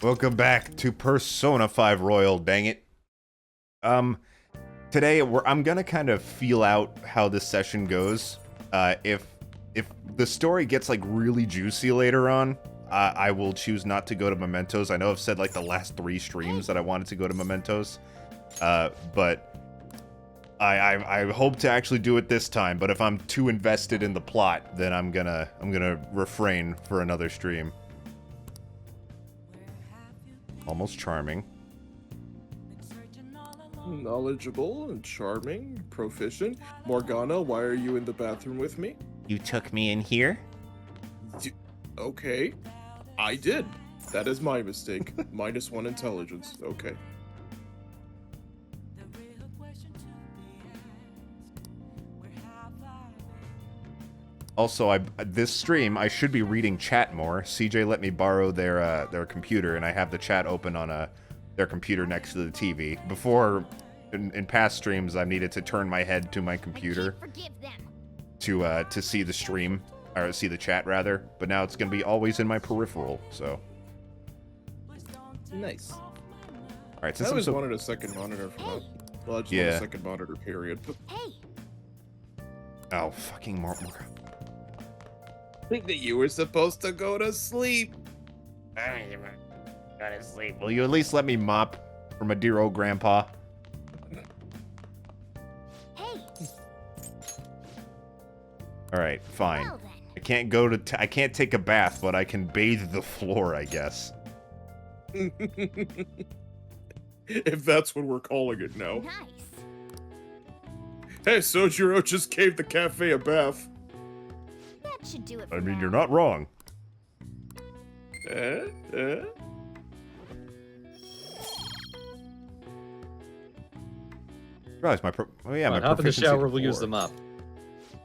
Welcome back to Persona 5 Royal, dang it. Today I'm gonna kind of feel out how this session goes. If the story gets like really juicy later on, I will choose not to go to Mementos. I know I've said like the last 3 streams that I wanted to go to Mementos, but I hope to actually do it this time. But if I'm too invested in the plot, then I'm gonna refrain for another stream. Almost charming. Knowledgeable and charming, proficient. Morgana, why are you in the bathroom with me? You took me in here? Okay, I did. That is my mistake. -1 intelligence. Okay. Also, this stream, I should be reading chat more. CJ let me borrow their computer, and I have the chat open on their computer next to the TV. Before, in past streams, I've needed to turn my head to my computer to see the stream, or see the chat rather. But now it's gonna be always in my peripheral. So Nice. All right, since I always wanted a second monitor for that. Well, I just want a second monitor. Period. Hey. Oh, fucking more. I think that you were supposed to go to sleep. I don't even go to sleep. Will you at least let me mop for my dear old grandpa? Hey. All right, fine. Well, then. I can't go to. I can't take a bath, but I can bathe the floor, I guess. If that's what we're calling it now. Nice. Hey, Sojiro just gave the cafe a bath. That should do it for I mean, now. you're not wrong. Realize my oh yeah, my Hop in the proficiency shower, to we'll use 4. them up.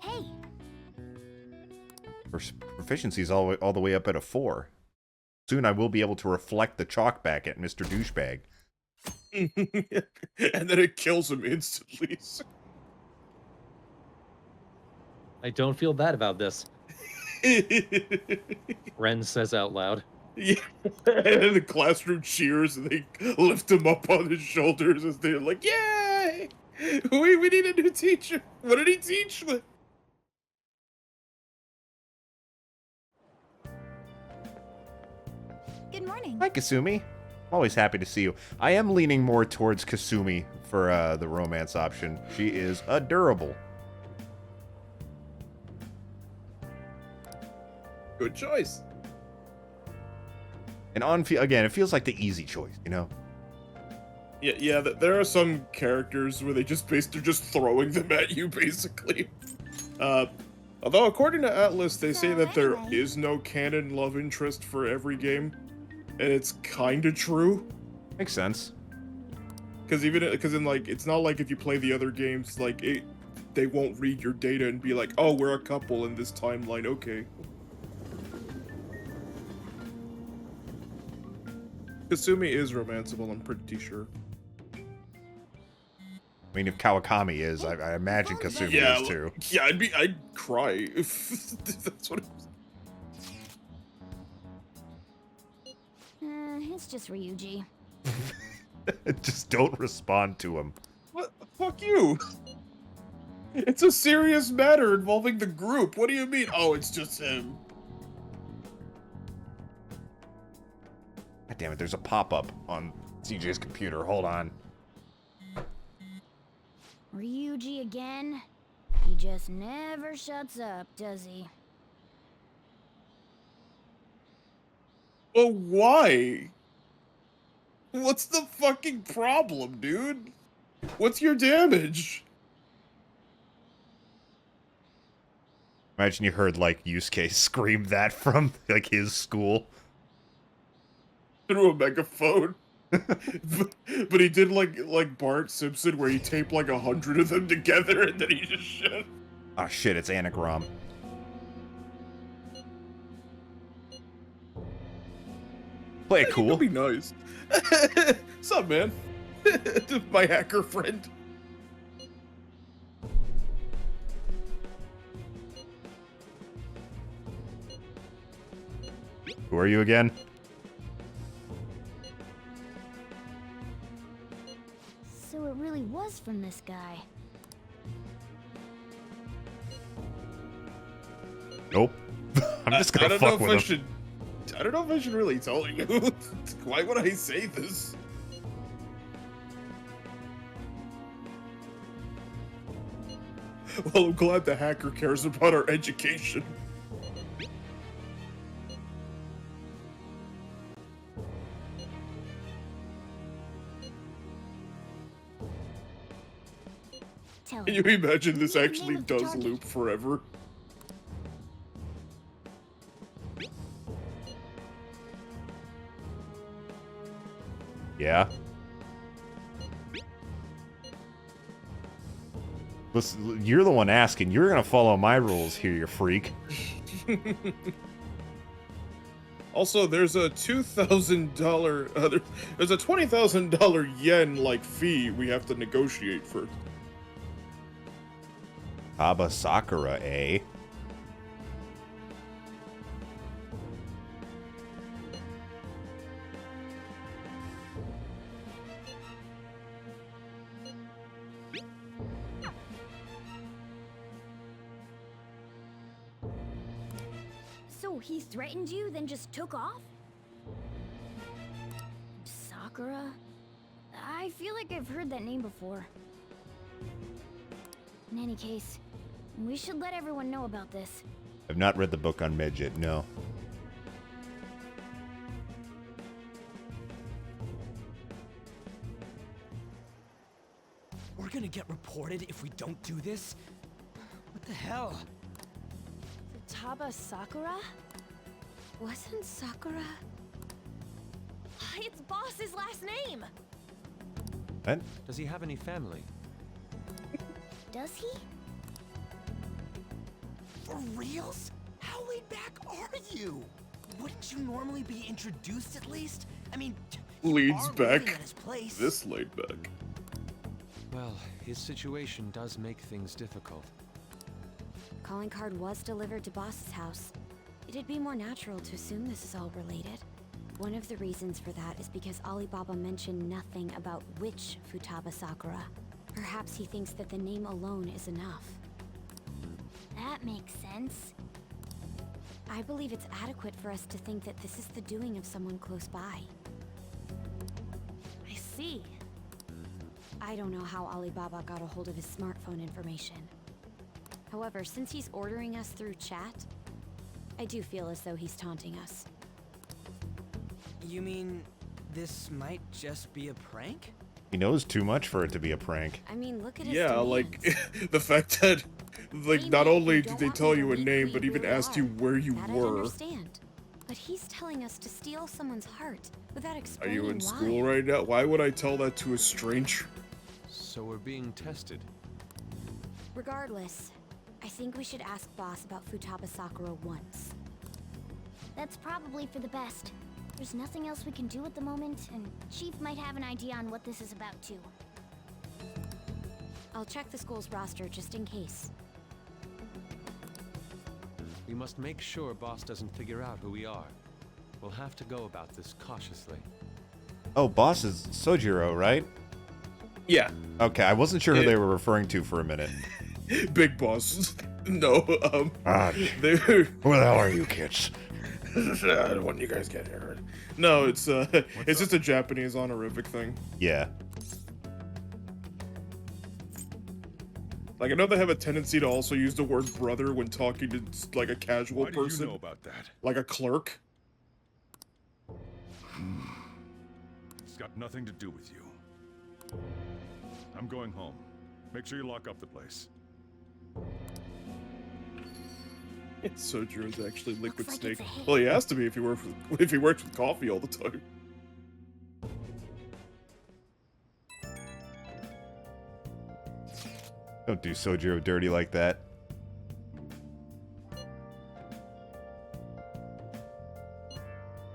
Hey. Proficiency's all the way up at a 4. Soon I will be able to reflect the chalk back at Mr. Douchebag. And then it kills him instantly. I don't feel bad about this. Ren says out loud. Yeah, and the classroom cheers and they lift him up on his shoulders as they're like, "Yay! We need a new teacher. What did he teach?" Good morning. Hi, Kasumi. I'm always happy to see you. I am leaning more towards Kasumi for the romance option. She is adorable. Good choice. And again, it feels like the easy choice, you know? Yeah. There are some characters where they're just throwing them at you, basically. Although according to Atlas, they say that there is no canon love interest for every game, and it's kind of true. Makes sense. Because it's not like if you play the other games, like they won't read your data and be like, "Oh, we're a couple in this timeline." Okay. Kasumi is romanceable, I'm pretty sure. I mean, if Kawakami is, I imagine Kasumi is too. Yeah, I'd cry if that's what it was. It's just Ryuji. Just don't respond to him. What? Fuck you! It's a serious matter involving the group. What do you mean? Oh, it's just him. God damn it, there's a pop-up on CJ's computer. Hold on. Ryuji again? He just never shuts up, does he? Well, why? What's the fucking problem, dude? What's your damage? Imagine you heard, like, Yusuke scream that from, like, his school. Through a megaphone. but he did like Bart Simpson, where he taped like 100 of them together and then he just shit. Ah, shit, it's Anagram. Play it cool. That'd be nice. What's up, man? My hacker friend. Who are you again? So it really was from this guy. Nope. I'm just I gonna don't know fuck if with I him. should. I don't know if I should really tell you. Why would I say this? Well, I'm glad the hacker cares about our education. Tell Can him. you imagine We this need the actually name of the does target. loop forever? Yeah. Listen, you're the one asking. You're gonna follow my rules here, you freak. Also, there's a $2,000, there's a $20,000 yen like fee we have to negotiate for. Aba Sakura, eh? So he threatened you, then just took off? Sakura? I feel like I've heard that name before. In any case, we should let everyone know about this. I've not read the book on Medjed, no. We're gonna get reported if we don't do this? What the hell? Futaba Sakura? Wasn't Sakura... It's Boss's last name! What? Does he have any family? Does he? For reals? How laid back are you? Wouldn't you normally be introduced at least? I mean, you Leads are living back at his place. this laid back. Well, his situation does make things difficult. Calling card was delivered to Boss's house. It'd be more natural to assume this is all related. One of the reasons for that is because Alibaba mentioned nothing about which Futaba Sakura. Perhaps he thinks that the name alone is enough. That makes sense. I believe it's adequate for us to think that this is the doing of someone close by. I see. I don't know how Alibaba got a hold of his smartphone information. However, since he's ordering us through chat, I do feel as though he's taunting us. You mean this might just be a prank? He knows too much for it to be a prank. I mean, look at his Yeah, demands. like the fact that, like, Hey, not man, only you did don't they want tell me you a to name, leak but who even you asked you are. where you That I were. understand. But he's telling us to steal someone's heart without Are explaining you in why. school right now? Why would I tell that to a stranger? So we're being tested. Regardless, I think we should ask Boss about Futaba Sakura once. That's probably for the best. There's nothing else we can do at the moment, and Chief might have an idea on what this is about too. I'll check the school's roster just in case. We must make sure Boss doesn't figure out who we are. We'll have to go about this cautiously. Oh, boss is Sojiro, right? Yeah, Okay, I wasn't sure who Yeah. they were referring to for a minute. big boss. No, Ah, they who the hell are you kids? I don't want you guys get hurt. No, it's just a Japanese honorific thing. Yeah. Like, I know they have a tendency to also use the word brother when talking to, like, a casual Why do person. you know about that? Like a clerk. It's got nothing to do with you. I'm going home. Make sure you lock up the place. Sojiro's actually Liquid like Snake. it's a hit. Well, he has to be if he works with coffee all the time. Don't do Sojiro dirty like that.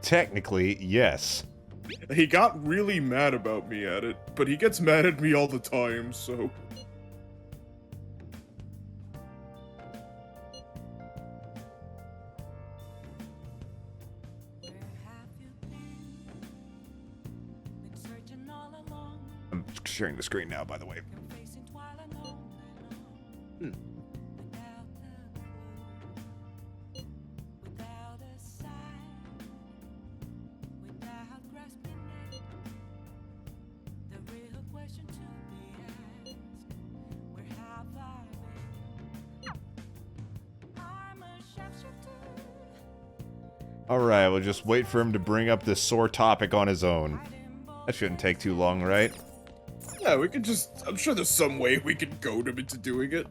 Technically, yes. He got really mad about me at it, but he gets mad at me all the time, so... I'm sharing the screen now, by the way. Alright, we'll just wait for him to bring up this sore topic on his own. That shouldn't take too long, right? Yeah, we could just... I'm sure there's some way we could goad him into doing it.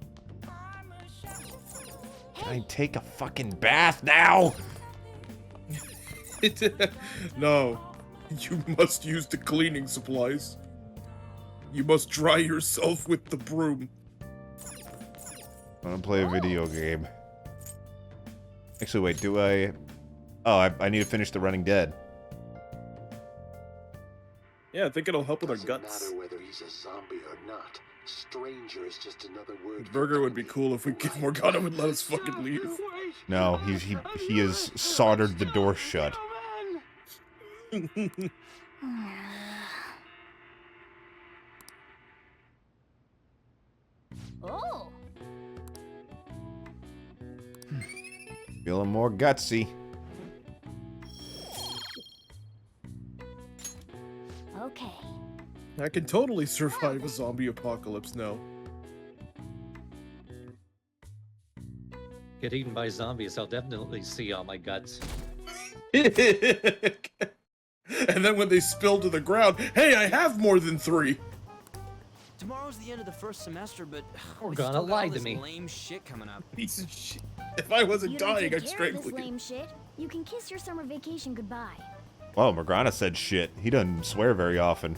Can I take a fucking bath now? No. You must use the cleaning supplies. You must dry yourself with the broom. I want to play a video game. Actually, wait, do I... Oh, I need to finish The Running Dead. Yeah, I think it'll help with our guts. Doesn't matter whether he's a zombie or not. Stranger is just another word. Burger would be cool if Morgana would let us fucking leave. No, he has soldered the door shut. Oh. Feeling more gutsy. Okay. I can totally survive a zombie apocalypse now. Get eaten by zombies, I'll definitely see all my guts. And then when they spill to the ground, hey, I have more than 3. Tomorrow's the end of the first semester, but We're we gonna still got lie all to this me. lame shit coming up. Piece of shit. If I wasn't You don't dying, take I'd care of strangle this you. lame shit. You can kiss your summer vacation goodbye. Well, Morgana said shit. He doesn't swear very often.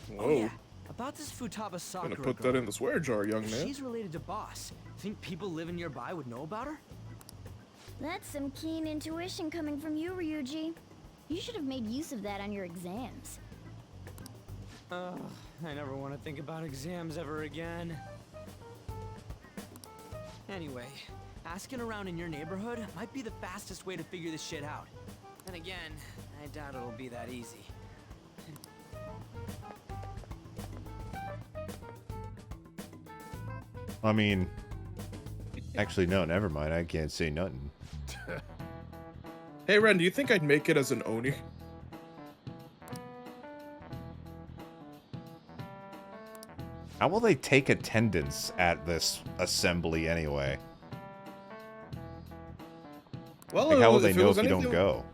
Whoa. Oh, yeah. About this Futaba Sakura Gonna put girl. that in the swear jar, young If man. she's related to Boss, think people living nearby would know about her? That's some keen intuition coming from you, Ryuji. You should have made use of that on your exams. Ugh, I never want to think about exams ever again. Anyway, asking around in your neighborhood might be the fastest way to figure this shit out. And again, I doubt it'll be that easy. I mean... Actually, no, never mind. I can't say nothing. Hey, Ren, do you think I'd make it as an Oni? How will they take attendance at this assembly anyway? Well, Like, how will they if it know was if you don't anything- go?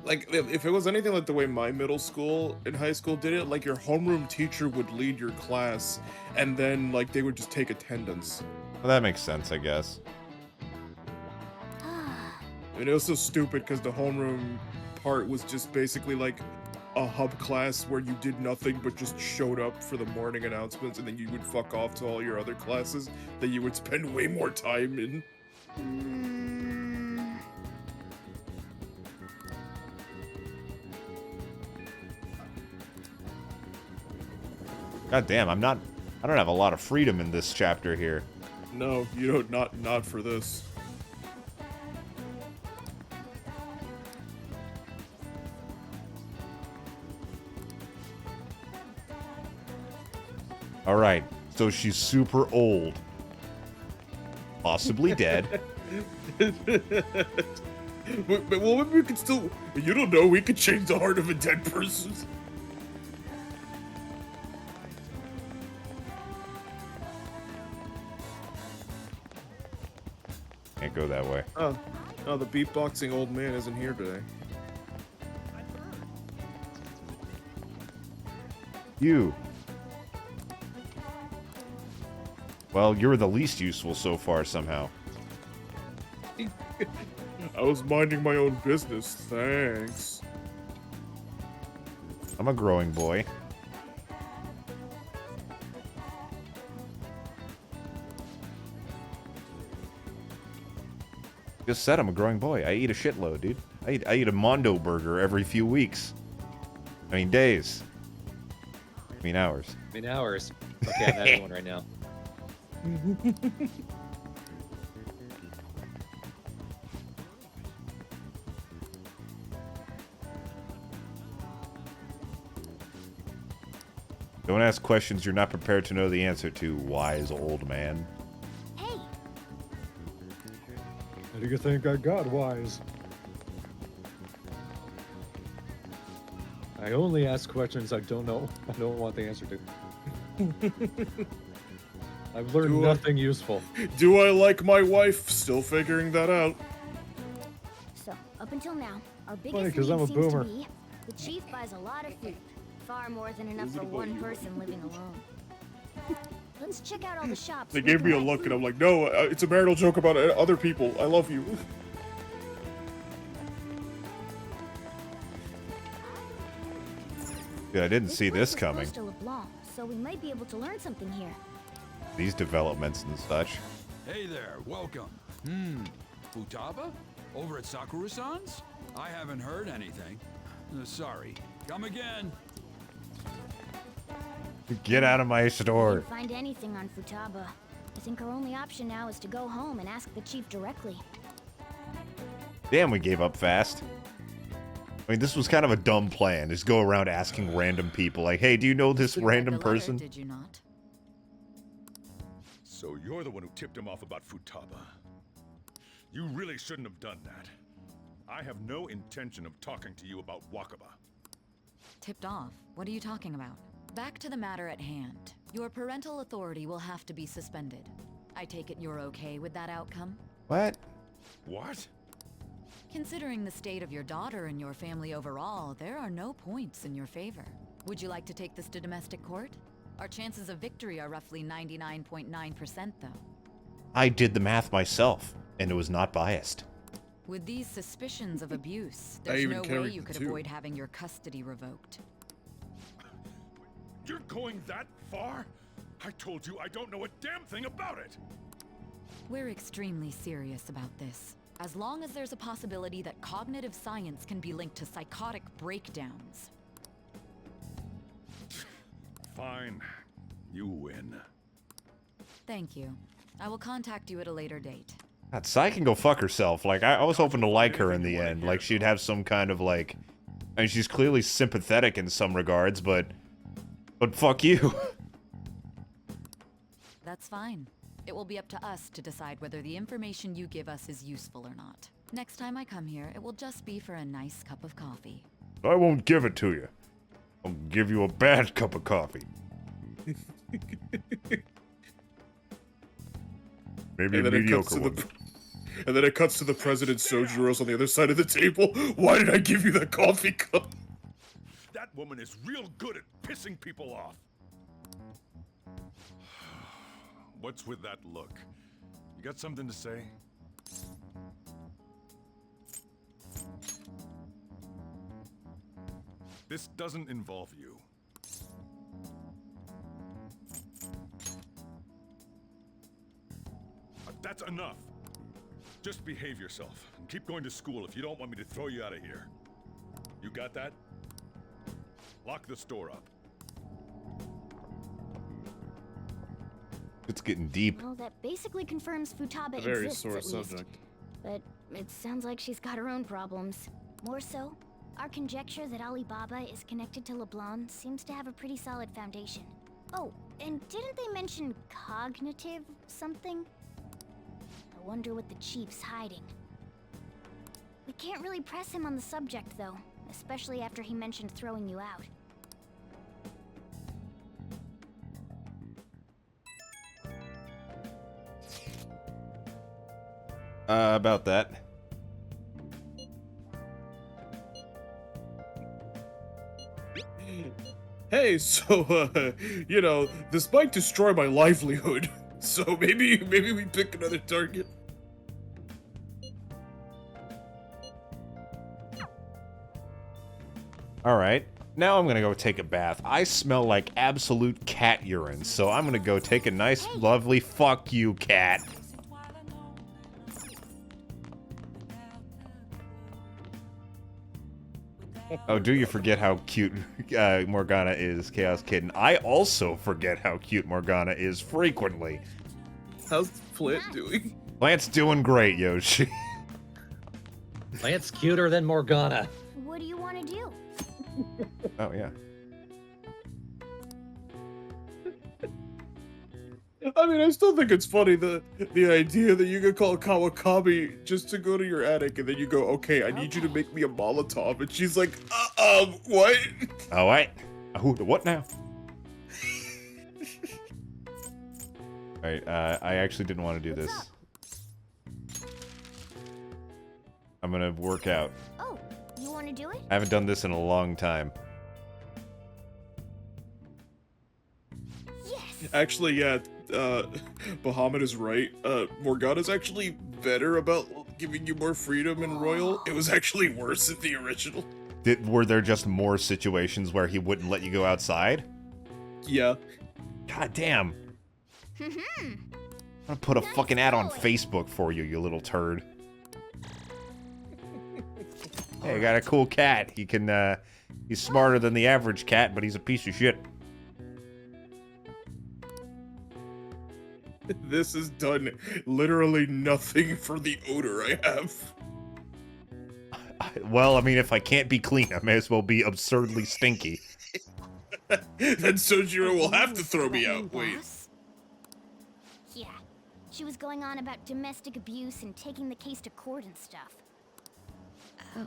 Like, if it was anything like the way my middle school and high school did it, like your homeroom teacher would lead your class, and then, like, they would just take attendance. Well, that makes sense, I guess. And it was so stupid because the homeroom part was just basically like a hub class where you did nothing but just showed up for the morning announcements, and then you would fuck off to all your other classes that you would spend way more time in. God damn, I don't have a lot of freedom in this chapter here. No, you don't. Not for this. Alright, so she's super old. Possibly dead. But well, maybe we could still. You don't know. We could change the heart of a dead person. Can't go that way. Oh, the beatboxing old man isn't here today. You. Well, you're the least useful so far somehow. I was minding my own business. Thanks. I'm a growing boy. Just said I'm a growing boy. I eat a shitload, dude. I eat a Mondo burger every few weeks. I mean, days. I mean, hours. I mean, hours. Okay, I'm having one right now. Don't ask questions you're not prepared to know the answer to, wise old man. Hey, How do you think I got wise? I only ask questions I don't know. I don't want the answer to. I've learned nothing useful. Do I like my wife? Still figuring that out. so up until now, our Funny, biggest 'cause need I'm a seems boomer. to be the chief buys a lot of food, far more than enough for one person living alone. Let's check out all the shops. They we gave can me a buy look, food. and I'm like, no, it's a marital joke about other people. I love you. Dude, I didn't see place this is coming. close to LeBlanc, so we might be able to learn something here. These developments and such. Hey there, welcome. Futaba? Over at Sakura-san's? I haven't heard anything. Sorry. Come again. Get out of my We store. didn't find anything on Futaba. I think our only option now is to go home and ask the chief directly. Damn, we gave up fast. I mean, this was kind of a dumb plan. Just go around asking random people, like, hey, do you know this random person? Did you not? So you're the one who tipped him off about Futaba. You really shouldn't have done that. I have no intention of talking to you about Wakaba. Tipped off? What are you talking about? Back to the matter at hand. Your parental authority will have to be suspended. I take it you're okay with that outcome? What? What? Considering the state of your daughter and your family overall, there are no points in your favor. Would you like to take this to domestic court? Our chances of victory are roughly 99.9%, though. I did the math myself, and it was not biased. With these suspicions of abuse, I there's even no way carried you the could two. avoid having your custody revoked. You're going that far? I told you I don't know a damn thing about it! We're extremely serious about this. As long as there's a possibility that cognitive science can be linked to psychotic breakdowns. Fine. You win. Thank you. I will contact you at a later date. God, Sae can go fuck herself. Like, I was hoping to like her in the end. Like, she'd have some kind of, like... I mean, she's clearly sympathetic in some regards, but fuck you. That's fine. It will be up to us to decide whether the information you give us is useful or not. Next time I come here, it will just be for a nice cup of coffee. I won't give it to you. I'll give you a bad cup of coffee. Maybe a mediocre one. And then it cuts to the president Sojiro's on the other side of the table. Why did I give you that coffee cup? That woman is real good at pissing people off. What's with that look? You got something to say? This doesn't involve you. That's enough. Just behave yourself and keep going to school if you don't want me to throw you out of here. You got that? Lock the store up. It's getting deep. Well, that basically confirms Futaba A very exists, sore at least. subject. But it sounds like she's got her own problems. More so, our conjecture that Alibaba is connected to LeBlanc seems to have a pretty solid foundation. Oh, and didn't they mention cognitive something? I wonder what the chief's hiding. We can't really press him on the subject, though, especially after he mentioned throwing you out. About that. Hey, so, you know, this might destroy my livelihood. So maybe we pick another target. Alright. Now I'm gonna go take a bath. I smell like absolute cat urine, so I'm gonna go take a nice, lovely fuck you, cat. Oh, do you forget how cute Morgana is, Chaos Kitten? I also forget how cute Morgana is frequently. How's Plant doing? Plant's doing great, Yoshi. Plant's cuter than Morgana. What do you want to do? Oh, yeah. I mean, I still think it's funny, the idea that you could call Kawakami just to go to your attic, and then you go, okay, I need you to make me a Molotov, and she's like, what? Oh, wait. What now? Alright, I actually didn't want to do this. I'm gonna work out. Oh, you want to do it? I haven't done this in a long time. Yes. Actually, yeah, Bahamut is right. Morgana's actually better about giving you more freedom in Royal. It was actually worse in the original. Were there just more situations where he wouldn't let you go outside? Yeah. God damn. I'm gonna put a fucking ad on Facebook for you, you little turd. Hey, I got a cool cat. He can, he's smarter than the average cat, but he's a piece of shit. This has done literally nothing for the odor I have. Well, I mean, if I can't be clean, I may as well be absurdly stinky. Then Sojiro will have to throw me out. Wait. Yeah. She was going on about domestic abuse and taking the case to court and stuff. Oh.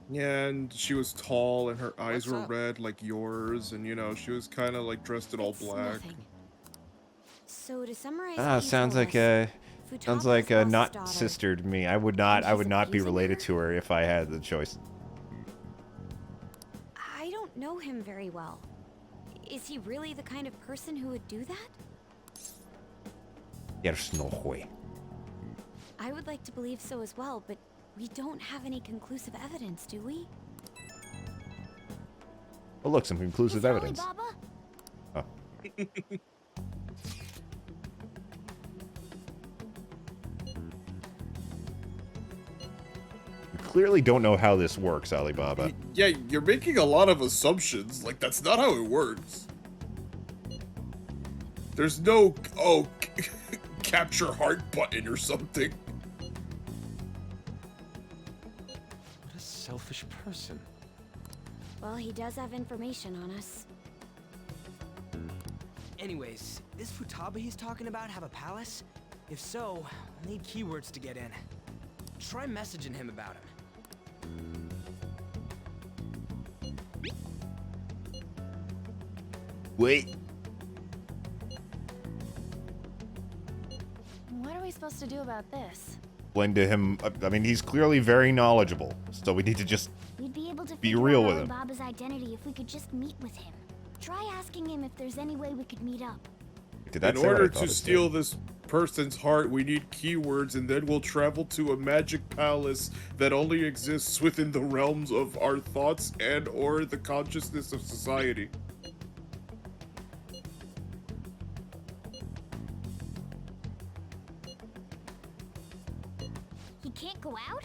Yeah, and she was tall and her eyes were red like yours, and you know, she was kind of like dressed in all black. Nothing. So to summarize, Sounds like a not sister to me. I would not be related to her if I had the choice. I don't know him very well. Is he really the kind of person who would do that? There's no way. I would like to believe so as well, but we don't have any conclusive evidence, do we? Oh, look, some conclusive evidence. Oh. Clearly don't know how this works, Alibaba. Yeah, you're making a lot of assumptions. Like, that's not how it works. There's no, capture heart button or something. What a selfish person. Well, he does have information on us. Anyways, this Futaba he's talking about have a palace? If so, we'll need keywords to get in. Try messaging him about him. Wait. What are we supposed to do about this? Explain to him. I mean, he's clearly very knowledgeable, so we need to just We'd be able to be figure real out with him. Baba's identity if we could just meet with him. Try asking him if there's any way we could meet up. Did that In say what I order thought to it steal said? this person's heart, we need keywords, and then we'll travel to a magic palace that only exists within the realms of our thoughts and/or the consciousness of society. He can't go out?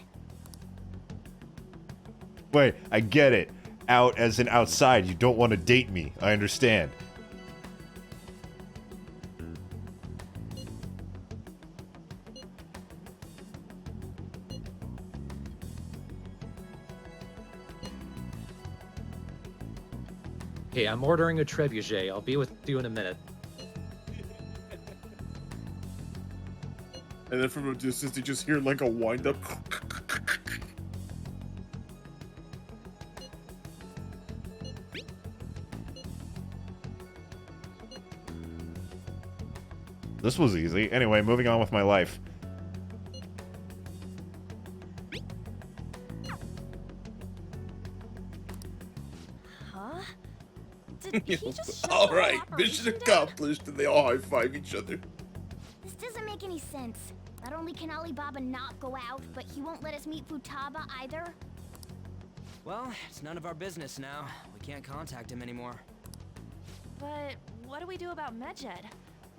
Wait, I get it. Out as in outside. You don't want to date me. I understand. Okay, I'm ordering a trebuchet. I'll be with you in a minute. And then from a distance, you just hear like a wind-up. This was easy. Anyway, moving on with my life. Huh? Did he just All right, mission accomplished, and they all high-five each other. This doesn't make any sense. Not only can Alibaba not go out, but he won't let us meet Futaba either. Well, it's none of our business now. We can't contact him anymore. But what do we do about Medjed?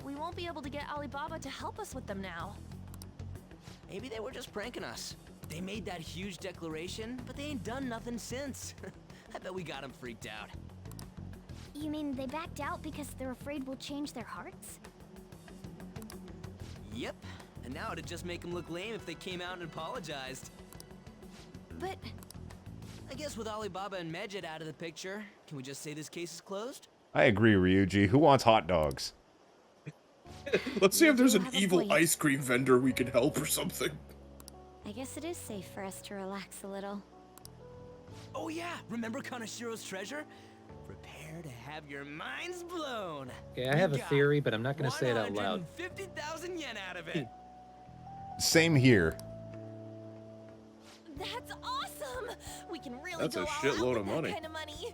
We won't be able to get Alibaba to help us with them now. Maybe they were just pranking us. They made that huge declaration, but they ain't done nothing since. I bet we got them freaked out. You mean they backed out because they're afraid we'll change their hearts? Yep. And now it'd just make them look lame if they came out and apologized. But I guess with Alibaba and Medjed out of the picture, can we just say this case is closed? I agree, Ryuji. Who wants hot dogs? Let's see if there's You an have a evil point. ice cream vendor we can help or something. I guess it is safe for us to relax a little. Oh yeah, remember Kanashiro's treasure? Prepare to have your minds blown. Okay, I have a theory, but I'm not going to say it out loud. 150,000 yen out of it. Same here. That's awesome! We can really That's go a all out shitload with of that money. kind of money.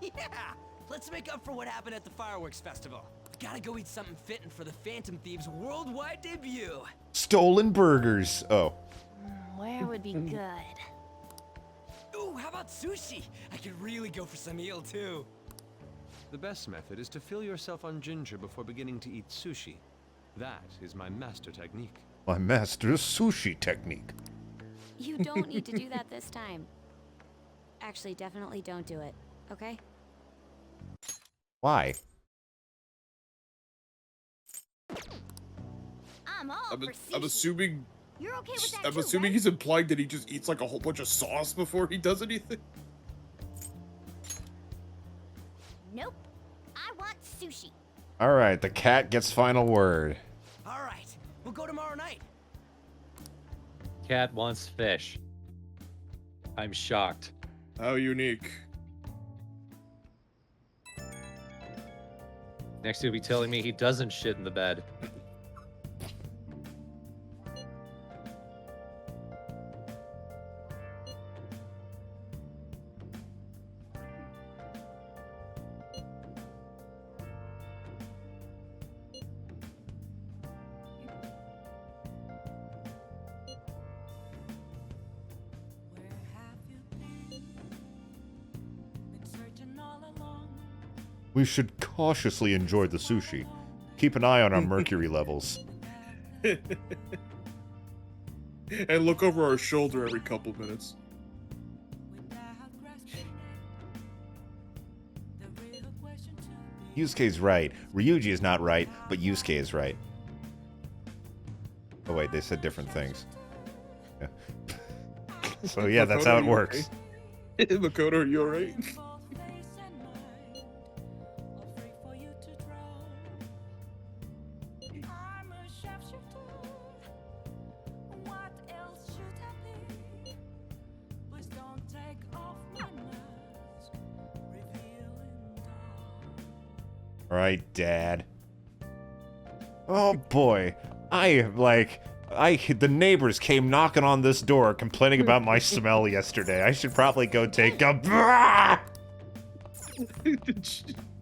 Yeah, let's make up for what happened at the fireworks festival. Gotta go eat something fitting for the Phantom Thieves' worldwide debut. Stolen burgers. Oh. Where would be good? Ooh, how about sushi? I could really go for some eel too. The best method is to fill yourself on ginger before beginning to eat sushi. That is my master technique. My master's sushi technique. You don't need to do that this time. Actually, definitely don't do it, okay? Why? I'm all for sushi. I'm assuming. You're okay with that I'm too, assuming right? he's implying that he just eats like a whole bunch of sauce before he does anything. Nope. I want sushi. All right, the cat gets final word. All right, we'll go tomorrow night. Cat wants fish. I'm shocked. How unique. Next, he'll be telling me he doesn't shit in the bed. We should cautiously enjoy the sushi. Keep an eye on our mercury levels. And look over our shoulder every couple minutes. Yusuke's right. Ryuji is not right, but Yusuke is right. Oh wait, they said different things. Yeah. So yeah, that's how it works. Makoto, are you alright? All right, Dad. Oh boy, the neighbors came knocking on this door complaining about my smell yesterday. I should probably go take a.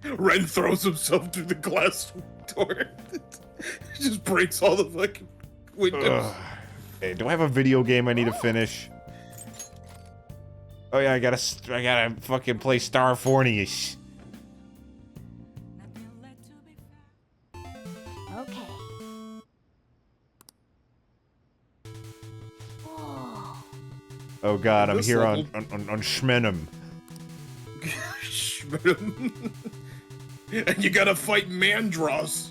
Ren throws himself through the glass door. Just breaks all the fucking windows. Hey, do I have a video game I need to finish? Oh yeah, I gotta fucking play Star Fornius. Okay. Oh god, I'm This here level- on Schmenem. Schmenem. And you gotta fight Mandros.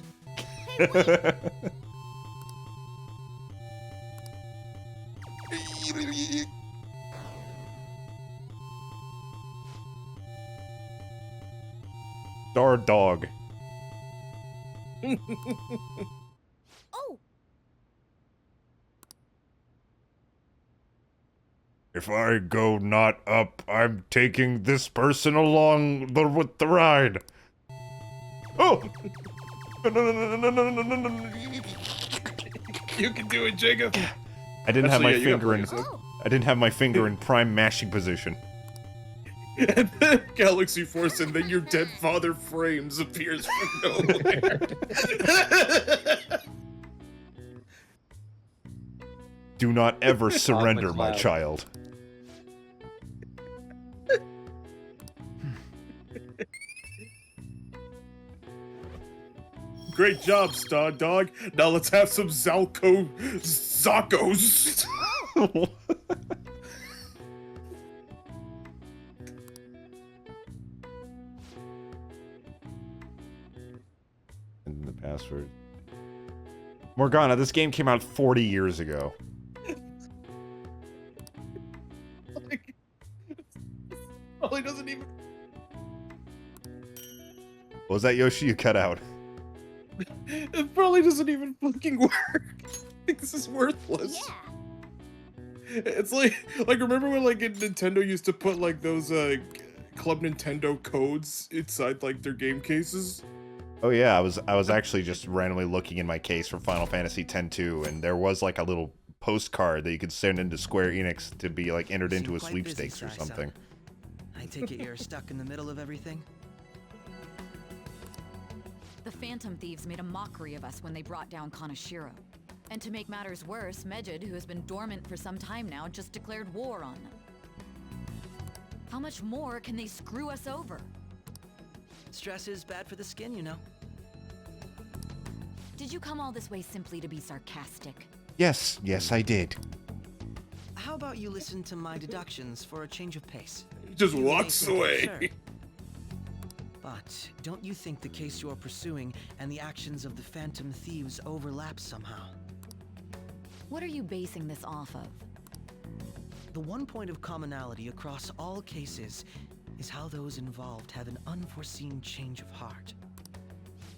Star Dog. Oh, If I go not up, I'm taking this person along with the ride. Oh! You can do it, Jacob. I didn't have Actually, my yeah, you got finger in. plenty, I didn't have my finger in prime mashing position. And then Galaxy Force, and then your dead father frames appears from nowhere. Do not ever surrender, my McLeod. child. Great job, Star Dog. Now let's have some Zalco Zakos. And the password. Morgana, this game came out 40 years ago. Oh, he doesn't even. What was that, Yoshi? You cut out. It probably doesn't even fucking work. This is worthless. Yeah. It's like remember when like Nintendo used to put like those Club Nintendo codes inside like their game cases? Oh yeah, I was actually just randomly looking in my case for Final Fantasy X-2, and there was like a little postcard that you could send into Square Enix to be like entered into a sweepstakes or something. I take it you're stuck in the middle of everything? The Phantom Thieves made a mockery of us when they brought down Kaneshiro. And to make matters worse, Medjed, who has been dormant for some time now, just declared war on them. How much more can they screw us over? Stress is bad for the skin, you know. Did you come all this way simply to be sarcastic? Yes, I did. How about you listen to my deductions for a change of pace? He just You may walks think away. absurd. But don't you think the case you're pursuing and the actions of the Phantom Thieves overlap somehow? What are you basing this off of? The one point of commonality across all cases is how those involved have an unforeseen change of heart.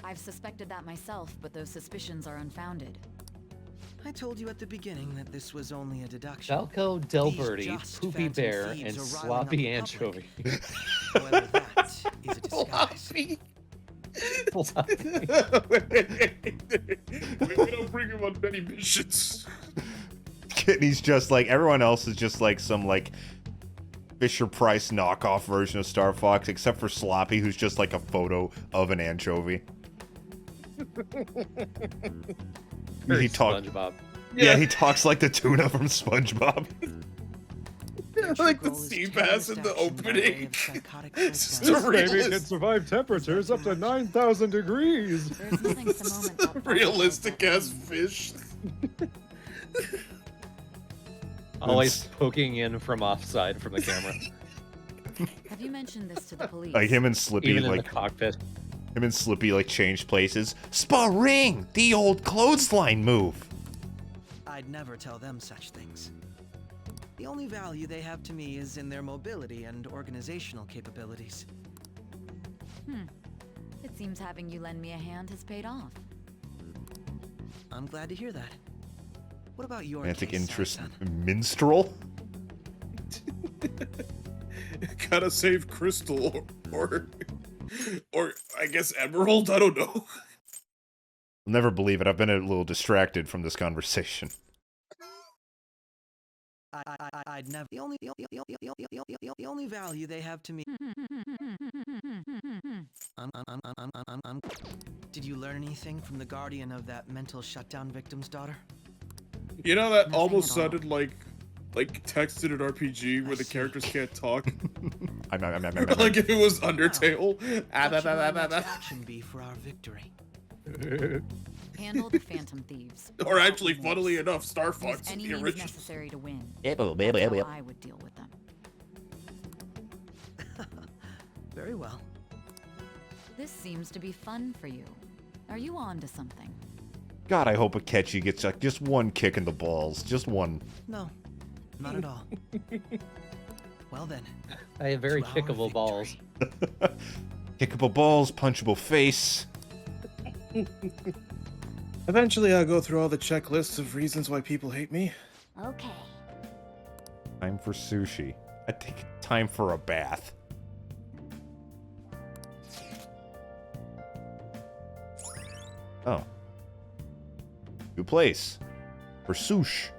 I've suspected that myself, but those suspicions are unfounded. I told you at the beginning that this was only a deduction. Falco, Delberti, Poopy Bear, and Sloppy Anchovy. However, that is a disguise. We don't bring him on many missions. He's just like, everyone else is just like some like Fisher-Price knockoff version of Star Fox, except for Sloppy, who's just like a photo of an anchovy. He talks SpongeBob. Yeah, he talks like the tuna from SpongeBob. Like the sea bass in the opening. It's just a This baby can realist- survive temperatures up to 9,000 degrees. There's nothing at the moment that realistic ass fish. Always poking in from offside from the camera. Have you mentioned this to the police? Like him and Slippy, Even in like the cockpit. Him and Slippy like changed places. Sparring, the old clothesline move. I'd never tell them such things. The only value they have to me is in their mobility and organizational capabilities. It seems having you lend me a hand has paid off. I'm glad to hear that. What about your Romantic case, interest Sae-san? minstrel. Gotta save Crystal or I guess Emerald. I don't know. I'll never believe it. I've been a little distracted from this conversation. I'd never. The only value they have to me. Did you learn anything from the guardian of that mental shutdown victim's daughter? You know that Nothing almost at all. sounded like text in an RPG where the characters can't talk. Like if it was Undertale. What should our next action be for our victory? Handle the Phantom Thieves. Or actually, funnily enough, Star Fox Use in any the means original. necessary to win. Yep, That's yep, yep, how yep. I would deal with them. Very well. This seems to be fun for you. Are you on to something? God, I hope Akechi gets like just one kick in the balls. Just one. No, not at all. Well then. I have very to our kickable balls. Kickable balls, punchable face. Eventually, I'll go through all the checklists of reasons why people hate me. Okay. Time for sushi. I think time for a bath. Oh. New place. For sushi.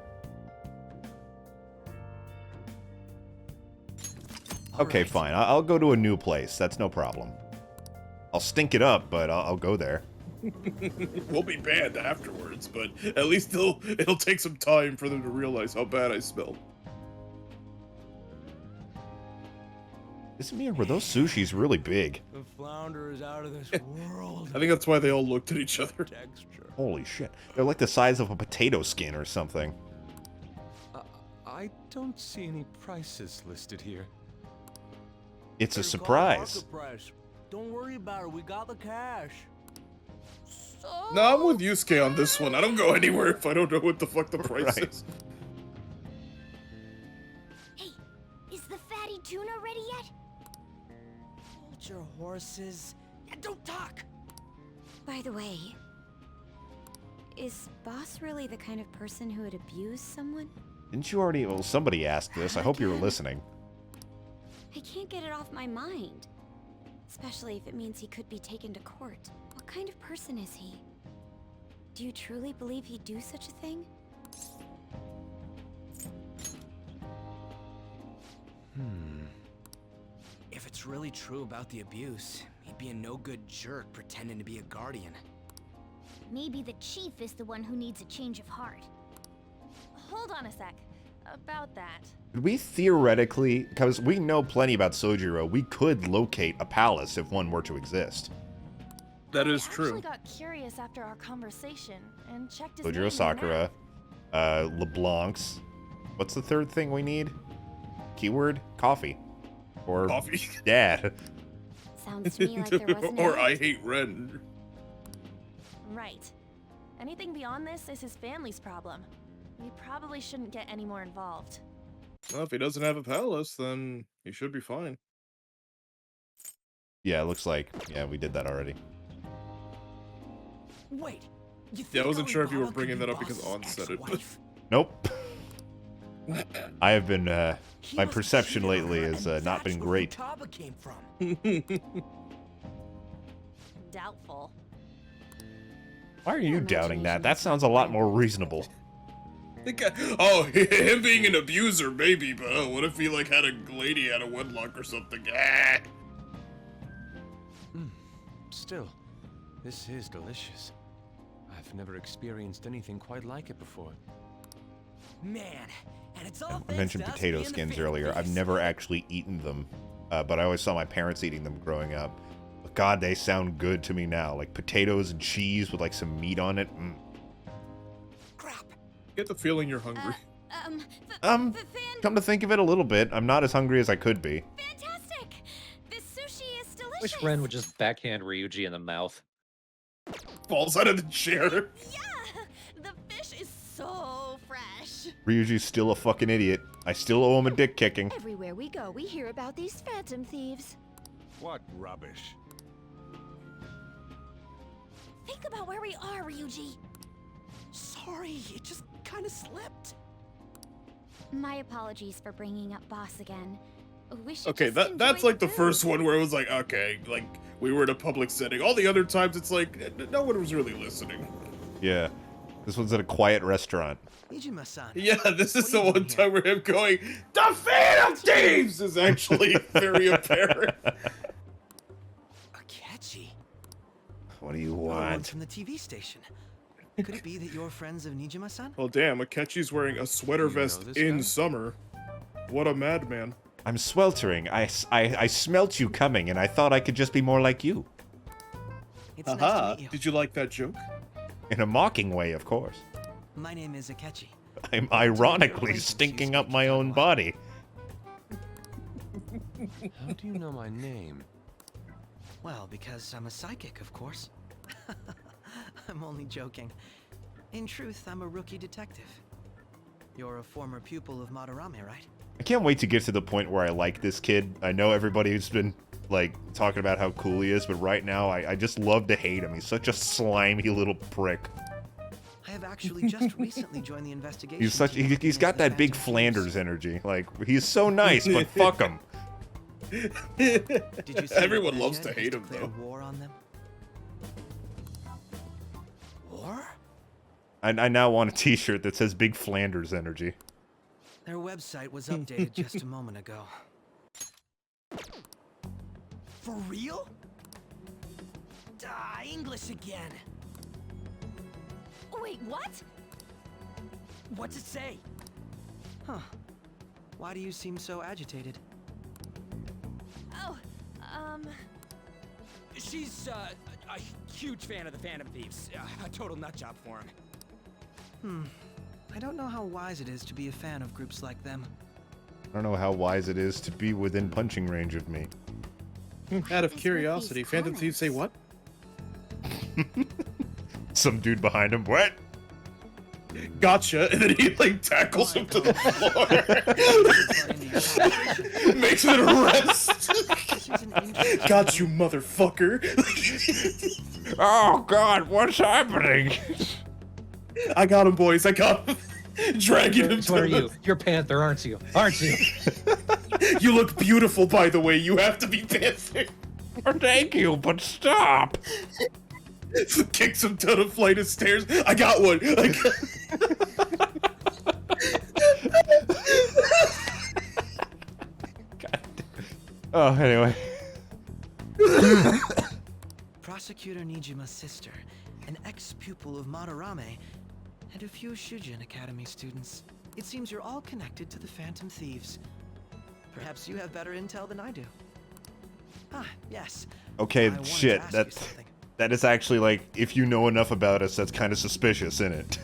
Okay, fine. I'll go to a new place. That's no problem. I'll stink it up, but I'll go there. We'll be banned afterwards, but at least it'll take some time for them to realize how bad I smell. Isn't me, or were those sushis really big? The flounder is out of this world. I think that's why they all looked at each other. Texture. Holy shit. They're like the size of a potato skin or something. I don't see any prices listed here. It's a Better call surprise. market price. Don't worry about it. We got the cash. No, I'm with Yusuke on this one. I don't go anywhere if I don't know what the fuck the price Right. is. Hey, is the fatty tuna ready yet? Hold your horses and don't talk. By the way, is Boss really the kind of person who would abuse someone? Didn't you already? Well, somebody asked this. I hope you were listening. I can't get it off my mind. Especially if it means he could be taken to court. What kind of person is he? Do you truly believe he'd do such a thing? If it's really true about the abuse, he'd be a no-good jerk pretending to be a guardian. Maybe the chief is the one who needs a change of heart. Hold on a sec. About that. Could we theoretically, because we know plenty about Sojiro, we could locate a palace if one were to exist. That is I true. actually got curious after our conversation and checked his Sojiro name Sakura, LeBlanc's. What's the third thing we need? Keyword? Coffee. Or Coffee. Dad. Sounds to me like there wasn't Or any. I hate Ren. Right. Anything beyond this is his family's problem. We probably shouldn't get any more involved. Well, if he doesn't have a palace, then he should be fine. Yeah, it looks like, yeah, we did that already. Wait, you Yeah, I wasn't sure if you were Alibaba bringing could that be up because Boss's On said it, but... ex-wife? Nope. I have been, my must perception have cheated lately on her, has and not been that's where great. Futaba came from. Doubtful. Why are you doubting that? That sounds a lot more reasonable. Oh, him being an abuser, maybe, but oh, what if he, like, had a lady out of wedlock or something? Ah. Still, this is delicious. I've never experienced anything quite like it before. Man, and it's all I mentioned thanks to us potato being the skins fan earlier. I've base. never actually eaten them, but I always saw my parents eating them growing up. But God, they sound good to me now. Like potatoes and cheese with like some meat on it. Mm. Get the feeling you're hungry. Come to think of it a little bit, I'm not as hungry as I could be. Fantastic! This sushi is delicious! Wish Ren would just backhand Ryuji in the mouth. Falls out of the chair. The fish is so fresh. Ryuji's still a fucking idiot. I still owe him a dick kicking. Everywhere we go, we hear about these phantom thieves. What rubbish. Think about where we are, Ryuji. Sorry, it just kind of slipped. My apologies for bringing up Boss again. We should Okay, just that's enjoy like the food. first one where it was like, okay, like, we were in a public setting. All the other times, it's like, no one was really listening. Yeah. This one's at a quiet restaurant. Niijima-san. Yeah, this is the one time where him going, "The Phantom Thieves!" is actually very apparent. Akechi. What do you You're the one want? from the TV station. Could it be that you're friends of Niijima-san? Well, damn, Akechi's wearing a sweater vest this in guy? summer. What a madman. I'm sweltering. I smelt you coming, and I thought I could just be more like you. It's nice Haha, to meet you. did you like that joke? In a mocking way, of course. My name is Akechi. I'm ironically stinking up my own body. How do you know my name? Well, because I'm a psychic, of course. I'm only joking. In truth, I'm a rookie detective. You're a former pupil of Madarame, right? I can't wait to get to the point where I like this kid. I know everybody's been, like, talking about how cool he is, but right now, I just love to hate him. He's such a slimy little prick. I have actually just recently joined the investigation. He's such, team he's got that big Flanders energy. Like, he's so nice, but fuck him. Did you see Everyone that loves Medjed to has hate him, declared though. War on them? War? I now want a t-shirt that says Big Flanders energy. Their website was updated just a moment ago. For real? English again. Wait, what? What's it say? Huh. Why do you seem so agitated? Oh, She's, a huge fan of the Phantom Thieves. A total nutjob for him. I don't know how wise it is to be a fan of groups like them. I don't know how wise it is to be within punching range of me. Out of curiosity, Phantom Thieves say what? Some dude behind him. What? Gotcha, and then he like tackles him to the floor. Makes an arrest. Got you, motherfucker. Oh God, what's happening? I got him, boys. I got him. Dragging him to What are you? You're Panther, aren't you? Aren't you? You look beautiful, by the way. You have to be Panther. Thank you, but stop. Kicks him down a flight of stairs. I got one. Oh, anyway. Prosecutor Niijima's sister, an ex-pupil of Madarame, and a few Shujin Academy students. It seems you're all connected to the Phantom Thieves. Perhaps you have better intel than I do. Ah, yes. Okay, shit. That is actually, like, if you know enough about us, that's kind of suspicious, isn't it?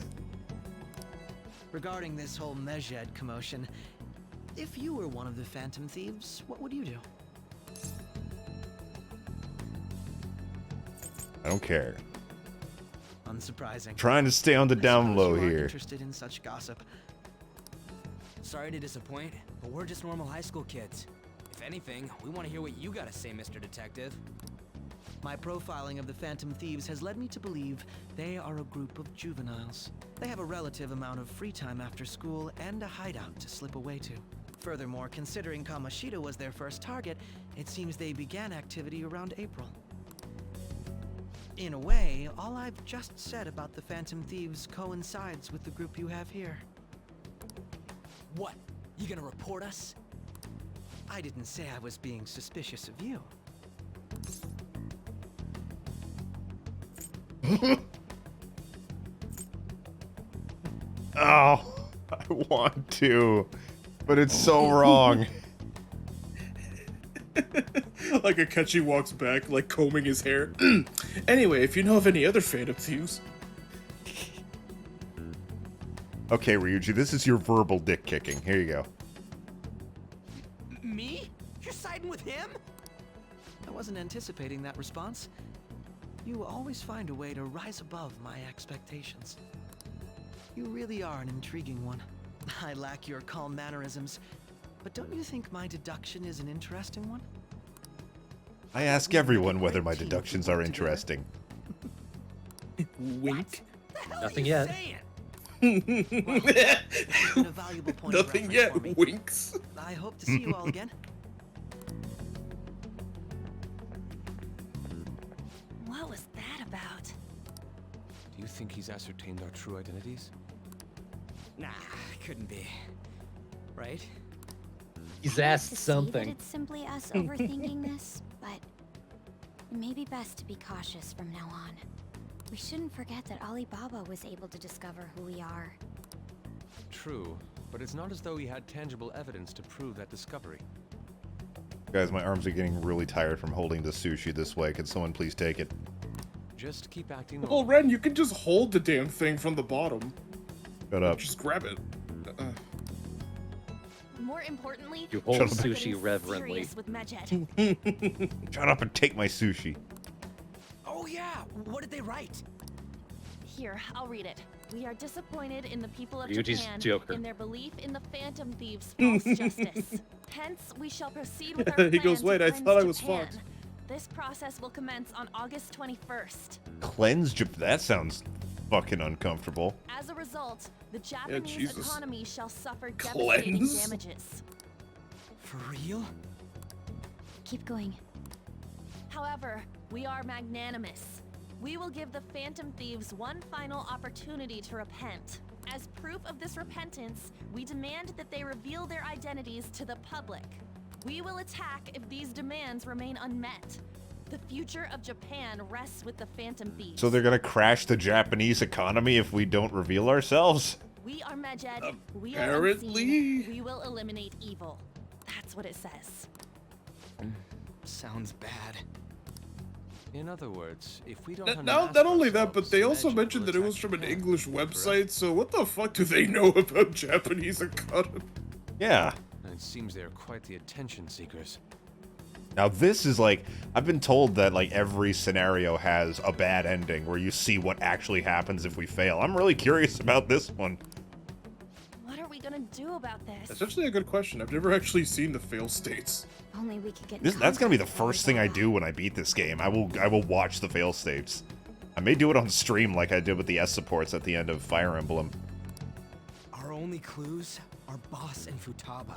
Regarding this whole Medjed commotion, if you were one of the Phantom Thieves, what would you do? I don't care. Unsurprising. Trying to stay on the down low You are here. Interested in such gossip. Sorry to disappoint, but we're just normal high school kids. If anything, we want to hear what you gotta say, Mr. Detective. My profiling of the Phantom Thieves has led me to believe they are a group of juveniles. They have a relative amount of free time after school and a hideout to slip away to. Furthermore, considering Kamoshida was their first target, it seems they began activity around April. In a way, all I've just said about the Phantom Thieves coincides with the group you have here. What? You gonna report us? I didn't say I was being suspicious of you. Oh, I want to, but it's so wrong. Like Akechi walks back, like combing his hair. Anyway, if you know of any other Phantom Thieves. Okay, Ryuji, this is your verbal dick kicking. Here you go. Me? You're siding with him? I wasn't anticipating that response. You always find a way to rise above my expectations. You really are an intriguing one. I lack your calm mannerisms, but don't you think my deduction is an interesting one? I ask everyone whether my deductions are interesting. Wink. Nothing yet. Nothing yet. Winks. I hope to see you all again. What was that about? Do you think he's ascertained our true identities? Nah, couldn't be. Right? He's asked That something. it's simply us overthinking this, but it may be best to be cautious from now on. We shouldn't forget that Alibaba was able to discover who we are. True, but it's not as though he had tangible evidence to prove that discovery. Guys, my arms are getting really tired from holding the sushi this way. Can someone please take it? Just keep acting Well, Ren, you can just hold the damn thing from the bottom. Shut up. Just grab it. More importantly, You hold Shut up. sushi reverently. serious with Medjed. Shut up and take my sushi. Oh yeah, what did they write? Here, I'll read it. We are disappointed in the people of Ryuji's Japan Joker. in their belief in the Phantom Thieves' false justice. Hence, we shall proceed with our He plan goes, to "Wait, I cleanse thought I was Japan. fucked." This process will commence on August 21st. Cleanse that sounds fucking uncomfortable. As a result, the Japanese Jesus. economy shall suffer devastating Cleanse? damages. For real? Keep going. However, we are magnanimous. We will give the Phantom Thieves one final opportunity to repent. As proof of this repentance, we demand that they reveal their identities to the public. We will attack if these demands remain unmet. The future of Japan rests with the Phantom Thieves. So they're gonna crash the Japanese economy if we don't reveal ourselves? We are Medjed. We are Apparently. unseen. We will eliminate evil. That's what it says. Sounds bad. In other words, if we don't Not only that, but they also mentioned that it was from an English website, so what the fuck do they know about Japanese economy? Yeah. It seems they're quite the attention seekers. Now this is like, I've been told that like every scenario has a bad ending where you see what actually happens if we fail. I'm really curious about this one. What are we gonna do about this? That's actually a good question. I've never actually seen the fail states. Only we could get That's gonna be the first thing I do when I beat this game. I will watch the fail states. I may do it on stream like I did with the S supports at the end of Fire Emblem. Our only clues are Boss and Futaba.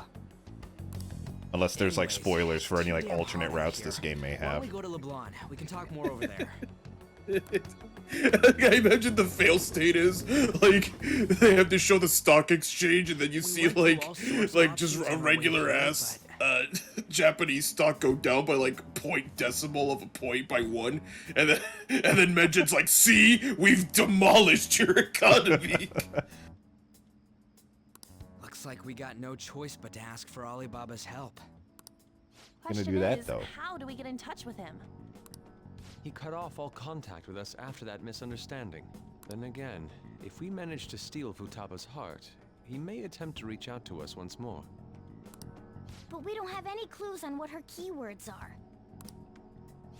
Unless there's like spoilers for any like damn alternate hot routes here. this game may Why don't have. we go to LeBlanc? We can talk more over there. I imagine the fail state is like they have to show the stock exchange, and then you see like just a regular ass Japanese stock go down by like point decimal of a point by one, and then Medjed's like, "See, we've demolished your economy." Looks like we got no choice but to ask for Alibaba's help. Gonna Question do that is, though. how do we get in touch with him? He cut off all contact with us after that misunderstanding. Then again, if we manage to steal Futaba's heart, he may attempt to reach out to us once more. But we don't have any clues on what her keywords are.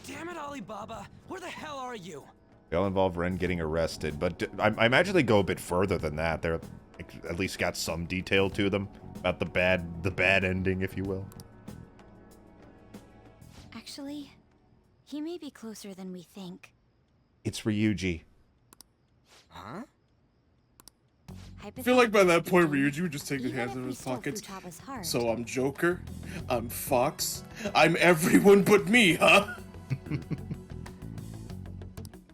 Damn it, Alibaba! Where the hell are you? They'll involve Ren getting arrested, but I imagine they go a bit further than that. They're like, at least got some detail to them about the bad ending, if you will. Actually, he may be closer than we think. It's Ryuji. Huh? I feel like by that point, Ryuji would just take his hands Even in if his we stole pockets. Futaba's heart, So I'm Joker, I'm Fox, I'm everyone but me, huh?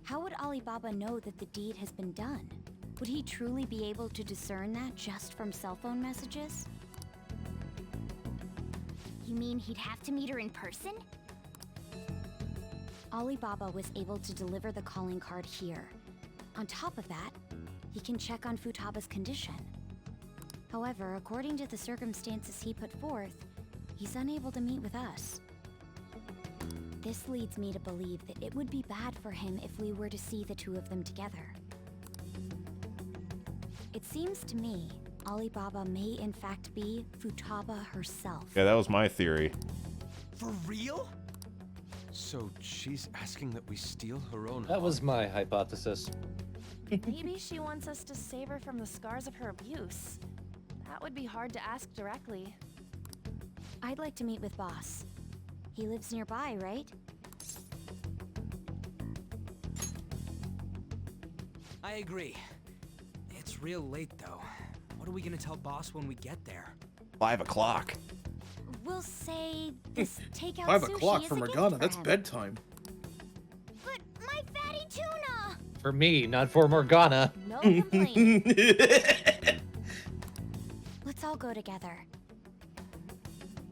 how would Alibaba know that the deed has been done? Would he truly be able to discern that just from cell phone messages? You mean he'd have to meet her in person? Alibaba was able to deliver the calling card here. On top of that, he can check on Futaba's condition. However, according to the circumstances he put forth, he's unable to meet with us. This leads me to believe that it would be bad for him if we were to see the two of them together. It seems to me Alibaba may in fact be Futaba herself. Yeah, that was my theory. For real? So she's asking that we steal her own That was my hypothesis. Maybe she wants us to save her from the scars of her abuse. That would be hard to ask directly. I'd like to meet with Boss. He lives nearby, right? I agree. It's real late though. What are we gonna tell Boss when we get there? 5 o'clock. We'll say this takeout 5 sushi o'clock is for a gift Morgana, for that's him. bedtime. But my fatty tuna! For me, not for Morgana. No complaint. Let's all go together.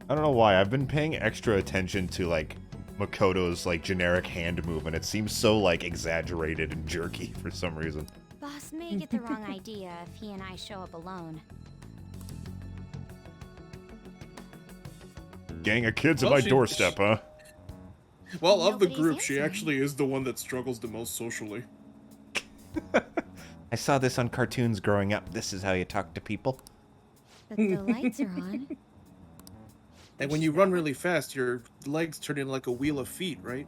I don't know why. I've been paying extra attention to like Makoto's like generic hand movement. It seems so like exaggerated and jerky for some reason. Boss may get the wrong idea if he and I show up alone. Gang of kids at Well, my she- doorstep, huh? Well, of the Nobody's group, she answering. actually is the one that struggles the most socially. I saw this on cartoons growing up. This is how you talk to people. But the lights are on. And when you run really fast, your legs turn into like a wheel of feet, right?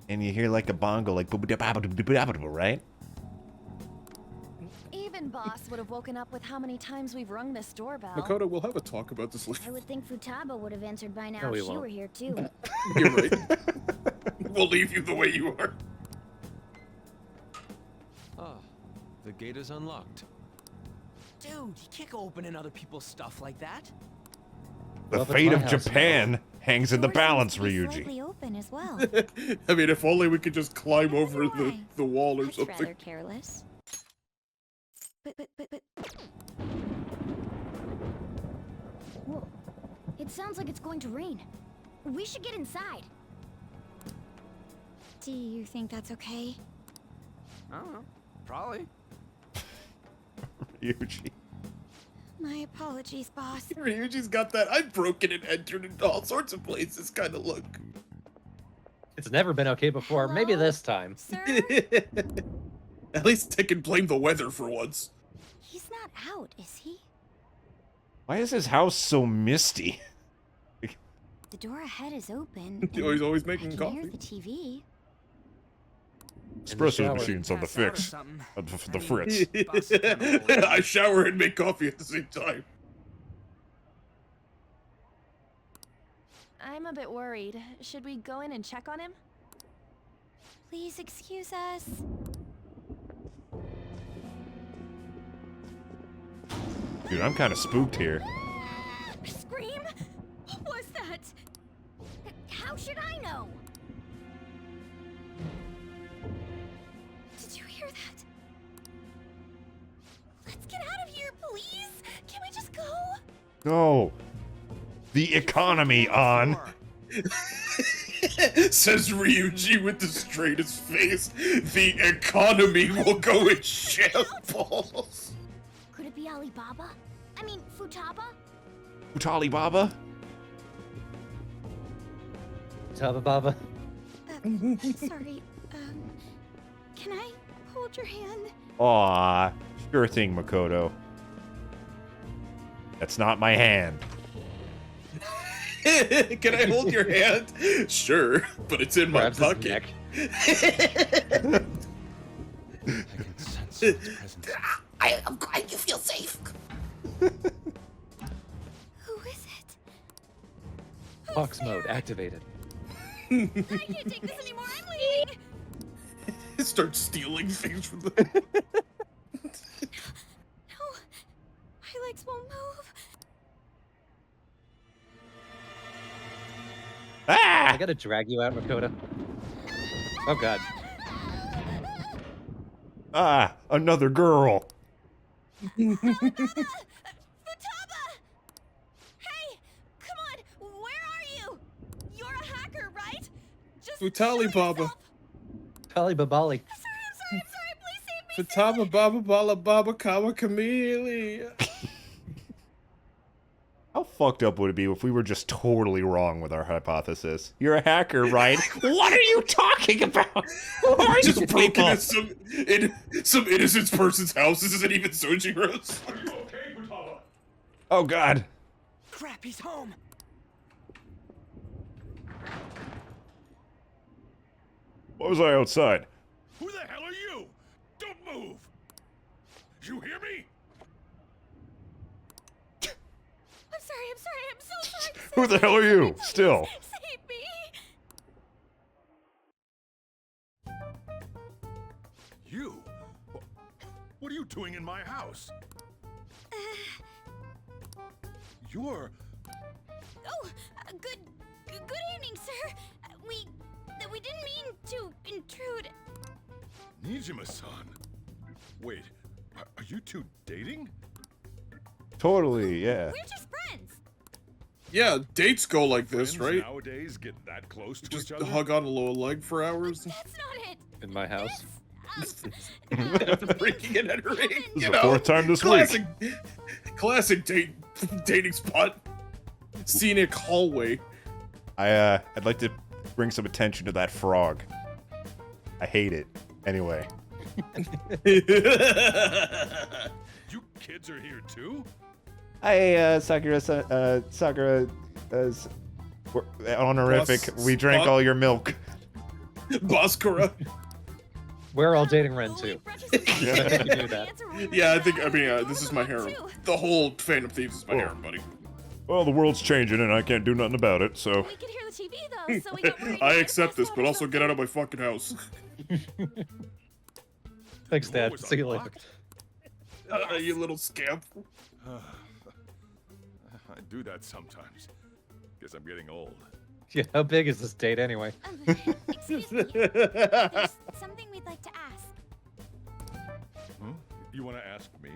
And you hear like a bongo, like right? Even Boss would have woken up with how many times we've rung this doorbell. Makoto, we'll have a talk about this I later. would think Futaba would have answered by now No, we if she won't. were here too. You're right. We'll leave you the way you are. Ah, the gate is unlocked. Dude, you can't go opening other people's stuff like that. The Well, if it's fate my of house, Japan hangs in the Door seems balance, to be Ryuji. slightly open as well. I mean, if only we could just climb over Why? the wall or That's something. rather careless. But. Whoa. It sounds like it's going to rain. We should get inside. Do you think that's okay? I don't know. Probably. Ryuji. My apologies, boss. Ryuji's got that I've broken and entered into all sorts of places kind of look. It's never been okay before. Maybe Hello? this time. Sir? At least I can blame the weather for once. He's not out, is he? Why is his house so misty? The door ahead is open. He's always I making can hear coffee. the TV. Espresso shower. machines on the Pass out or fix. something. The fritz. Boss is kinda old. I shower and make coffee at the same time. I'm a bit worried. Should we go in and check on him? Please excuse us. Dude, I'm kind of spooked here. Scream? What was that? How should I know? Did you hear that? Let's get out of here, please. Can we just go? No. The economy on. Says Ryuji with the straightest face. The economy will go in shambles. Could it be Alibaba? I mean, Futaba? Futali Baba? Futaba Baba? Sorry, can I hold your hand? Aw, sure thing, Makoto. That's not my hand. Can I hold your hand? Sure, but it's in my pocket. I'm glad you feel safe. Who is it? Fox mode activated. I can't take this anymore. I'm leaving. Start stealing things from the. No, my legs won't move. Ah! I gotta drag you out, Makoto. Oh god. Ah, another girl. Futaba! Hey, come on. Where are you? You're a hacker, right? Just Futali Baba. Futali Babali. I'm sorry. Please save me. Futaba Baba Bala Baba Kawa Kamili. How fucked up would it be if we were just totally wrong with our hypothesis? You're a hacker, right? What are you talking about? Who are Just you broken people? in some innocent person's house. This isn't even Sojiro's. Are you okay, Futaba? Oh god. Crap, he's home. Why was I outside? Who the hell are you? Don't move! You hear me? I'm sorry. I'm so sorry. Who the hell are you? Still. Save me. You? What are you doing in my house? You're... Oh, good evening, sir. We didn't mean to intrude. Niijima-san. Wait, are you two dating? Totally, yeah. We're just friends. Yeah, dates go like this, Friends right? nowadays get that close to Just each other? hug on a little leg for hours. That's not it. In my house. Breaking and entering. This is the fourth time this week. Classic dating spot. Scenic hallway. I'd like to bring some attention to that frog. I hate it. Anyway. You kids are here too? Hey, Sakura, we're honorific. We drank all your milk. Bhaskara. We're all dating Ren too. Yeah. I think you knew that. Yeah, I mean, this is my harem. The whole Phantom Thieves is my harem, buddy. Well, the world's changing and I can't do nothing about it, so. We can hear the TV though, so we got worried. I accept this, but also get out of my fucking house. Thanks, Dad. See you later. You little scamp. I do that sometimes. Guess I'm getting old. Yeah, how big is this date anyway? Excuse me. There's something we'd like to ask. You want to ask me?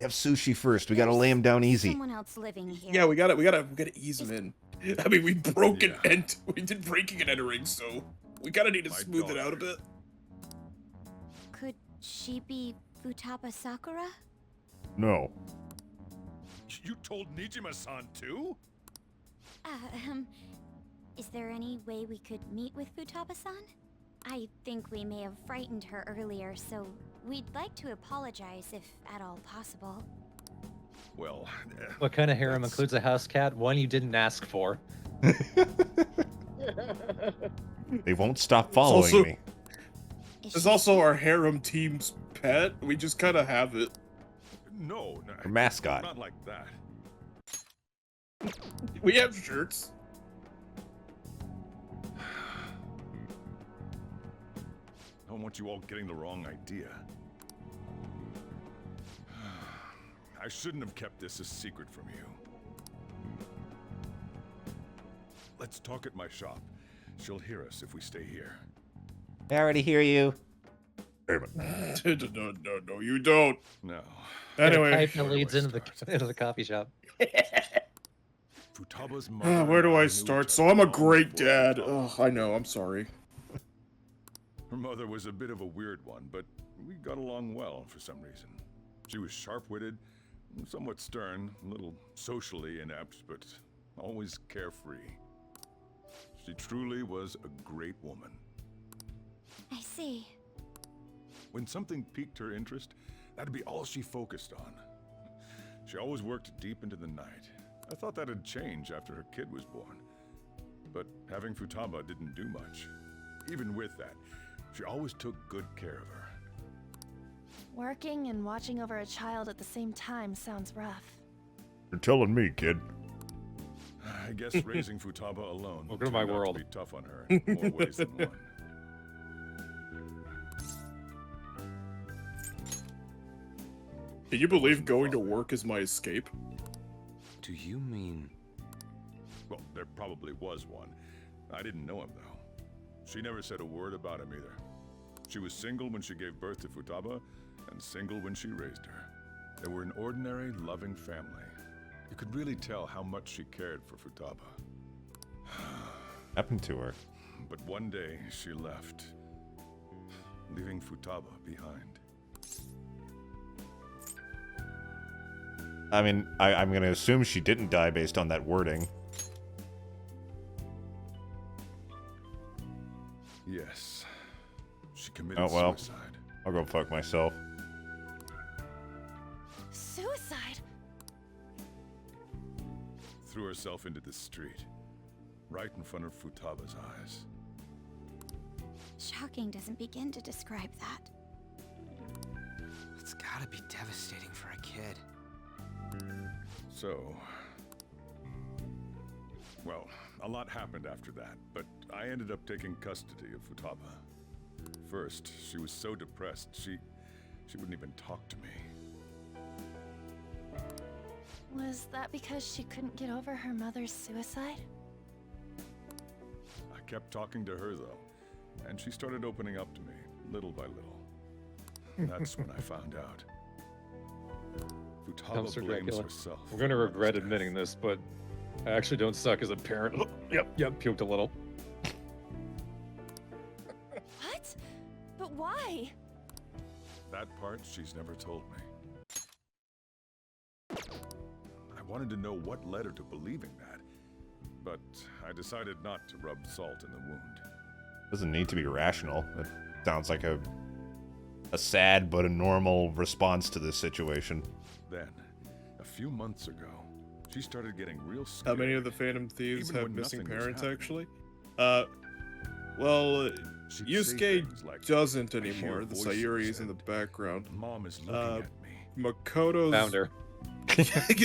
Have sushi first. We gotta lay him down easy. Someone else living here. Yeah, we gotta ease him in. I mean, we did breaking and entering, so we gotta need to smooth it out a bit. Could she be Futaba Sakura? No. You told Niijima-san too? Is there any way we could meet with Futaba-san? I think we may have frightened her earlier, so we'd like to apologize if at all possible. Well, What kind of harem includes a house cat? One you didn't ask for. They won't stop following me. It's also our harem team's pet. We just kind of have it. no, Her mascot. not like that. We have shirts. don't want you all getting the wrong idea. I shouldn't have kept this a secret from you. Let's talk at my shop. She'll hear us if we stay here. I already hear you. No, you don't. No. Anyway, pipe that leads into the coffee shop. Futaba's mother. Where do I start? So I'm a great dad. Oh, I know. I'm sorry. Her mother was a bit of a weird one, but we got along well for some reason. She was sharp-witted, somewhat stern, a little socially inept, but always carefree. She truly was a great woman. I see. When something piqued her interest, that'd be all she focused on. She always worked deep into the night. I thought that'd change after her kid was born. But having Futaba didn't do much. Even with that, she always took good care of her. Working and watching over a child at the same time sounds rough. You're telling me, kid. I guess raising Futaba alone Welcome to my world. would be tough on her in more ways than one. Can you believe going to work is my escape? Do you mean... Well, there probably was one. I didn't know him, though. She never said a word about him either. She was single when she gave birth to Futaba, and single when she raised her. They were an ordinary, loving family. You could really tell how much she cared for Futaba. Happened to her. But one day, she left, leaving Futaba behind. I mean, I'm gonna assume she didn't die based on that wording. Yes. She committed Oh well. suicide. I'll go fuck myself. Suicide? Threw herself into the street, right in front of Futaba's eyes. Shocking doesn't begin to describe that. It's gotta be devastating for a kid. So, well, a lot happened after that, but I ended up taking custody of Futaba. First, she was so depressed, she wouldn't even talk to me. Was that because she couldn't get over her mother's suicide? I kept talking to her, though, and she started opening up to me, little by little. That's when I found out. Futaba blames Dracula. herself. We're gonna regret admitting this, but I actually don't suck as a parent. Yep, puked a little. What? But why? That part she's never told me. I wanted to know what led her to believing that, but I decided not to rub salt in the wound. Doesn't need to be rational. It sounds like a sad but a normal response to this situation. Then, a few months ago, she started getting real scared. How many of the Phantom Thieves even have when missing nothing was parents, happening. actually? Well, She'd say Yusuke things like, doesn't "I hear anymore. The voices," Sayuri is in and the background. Mom is looking at me. Makoto's... Found her.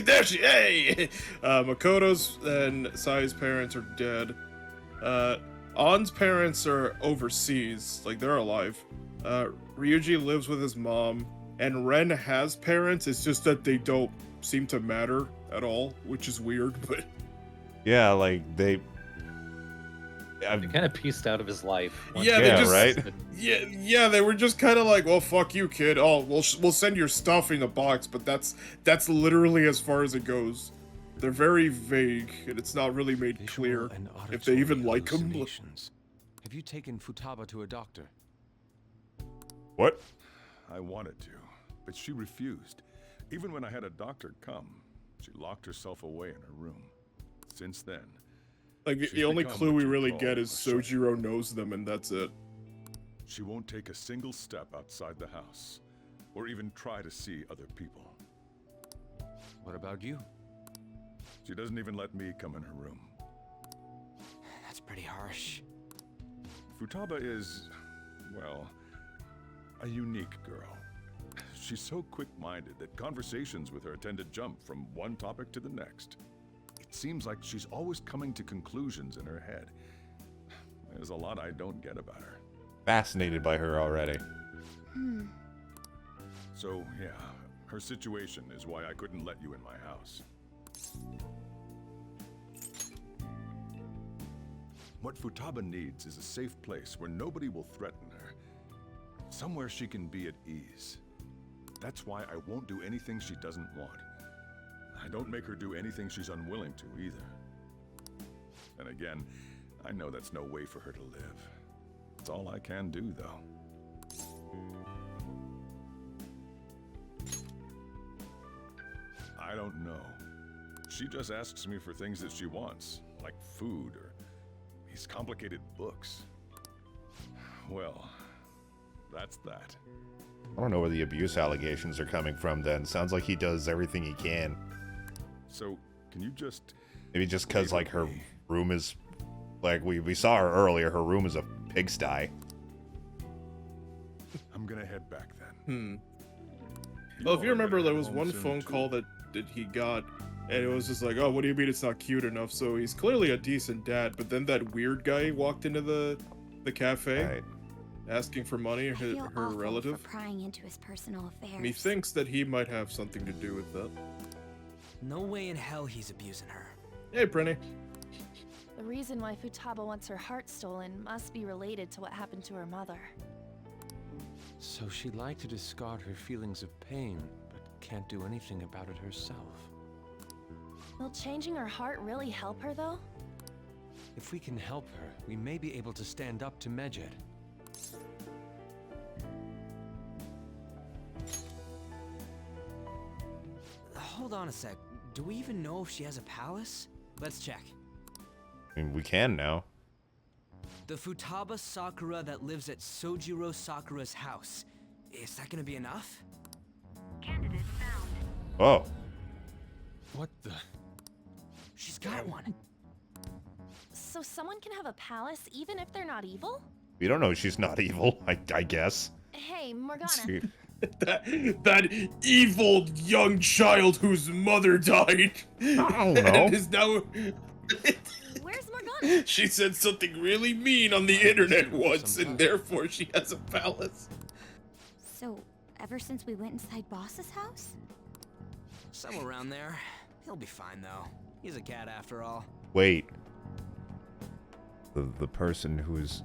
There she... Hey! Makoto's and Sai's parents are dead. On's parents are overseas. Like, they're alive. Ryuji lives with his mom. And Ren has parents. It's just that they don't seem to matter at all, which is weird, but... Yeah, like, they... He kind of pieced out of his life. Yeah, they just, right? Yeah, they were just kind of like, well, fuck you, kid. Oh, we'll send your stuff in a box, but that's literally as far as it goes. They're very vague, and it's not really made clear if they even like him. Have you taken Futaba to a doctor? What? I wanted to, but she refused. Even when I had a doctor come, she locked herself away in her room. Since then, Like, she's the only become clue what we you really call get is a shut-in. Sojiro knows them, and that's it. She won't take a single step outside the house, or even try to see other people. What about you? She doesn't even let me come in her room. That's pretty harsh. Futaba is, well, a unique girl. She's so quick-minded that conversations with her tend to jump from one topic to the next. It seems like she's always coming to conclusions in her head. There's a lot I don't get about her. fascinated by her already. So, yeah, her situation is why I couldn't let you in my house. What Futaba needs is a safe place where nobody will threaten her. Somewhere she can be at ease. That's why I won't do anything she doesn't want. I don't make her do anything she's unwilling to, either. And again, I know that's no way for her to live. It's all I can do, though. I don't know. She just asks me for things that she wants, like food or these complicated books. Well, that's that. I don't know where the abuse allegations are coming from then. Sounds like he does everything he can. So, can you just... Maybe just because, like, her room is... Like, we saw her earlier, her room is a pigsty. I'm gonna head back then. Well, if you remember, there was one phone call that he got, and it was just like, oh, what do you mean it's not cute enough? So he's clearly a decent dad, but then that weird guy walked into the cafe, asking for money, her relative. For prying into his personal affairs. And he thinks that he might have something to do with that. No way in hell he's abusing her. Hey, Prinny. The reason why Futaba wants her heart stolen must be related to what happened to her mother. So she'd like to discard her feelings of pain, but can't do anything about it herself. Will changing her heart really help her, though? If we can help her, we may be able to stand up to Medjed. Hold on a sec. Do we even know if she has a palace? Let's check. I mean, we can now. The Futaba Sakura that lives at Sojiro Sakura's house. Is that gonna be enough? Candidate found. Oh. What the? She's got one. So someone can have a palace even if they're not evil? We don't know she's not evil, I guess. Hey, Morgana. that evil young child whose mother died. I don't know. And is now... Where's Morgana? She said something really mean on the internet once, and therefore she has a palace. So, ever since we went inside Boss's house? Somewhere around there. He'll be fine, though. He's a cat after all. Wait. The person who's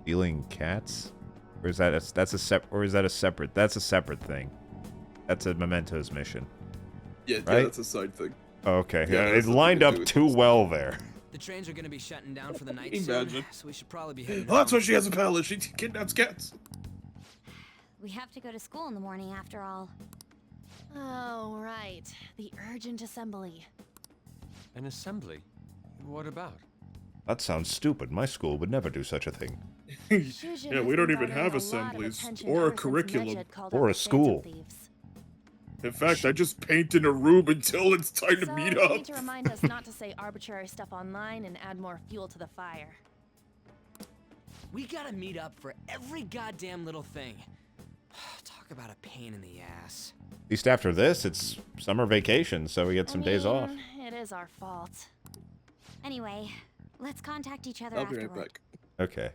stealing cats? Or is that that's a separate thing? That's a Mementos mission. Yeah, right? That's a side thing. Oh, okay. Yeah, it lined up too well there. The trains are gonna be shutting down for the night Imagine. soon, so we should probably be heading Oh, that's home. why she has a palace. She kidnaps cats. We have to go to school in the morning after all. Oh, right. The urgent assembly. An assembly? What about? That sounds stupid. My school would never do such a thing. Yeah, we don't even have assemblies, or a curriculum, or a school. In fact, I just paint in a room until it's time to meet You up. need to remind us not to say arbitrary stuff online and add more fuel to the fire. We gotta meet up for every goddamn little thing. Talk about a pain in the ass. At least after this, it's summer vacation, so we get some days off. It is our fault. Anyway, let's contact each other I'll be afterward. right back. Okay.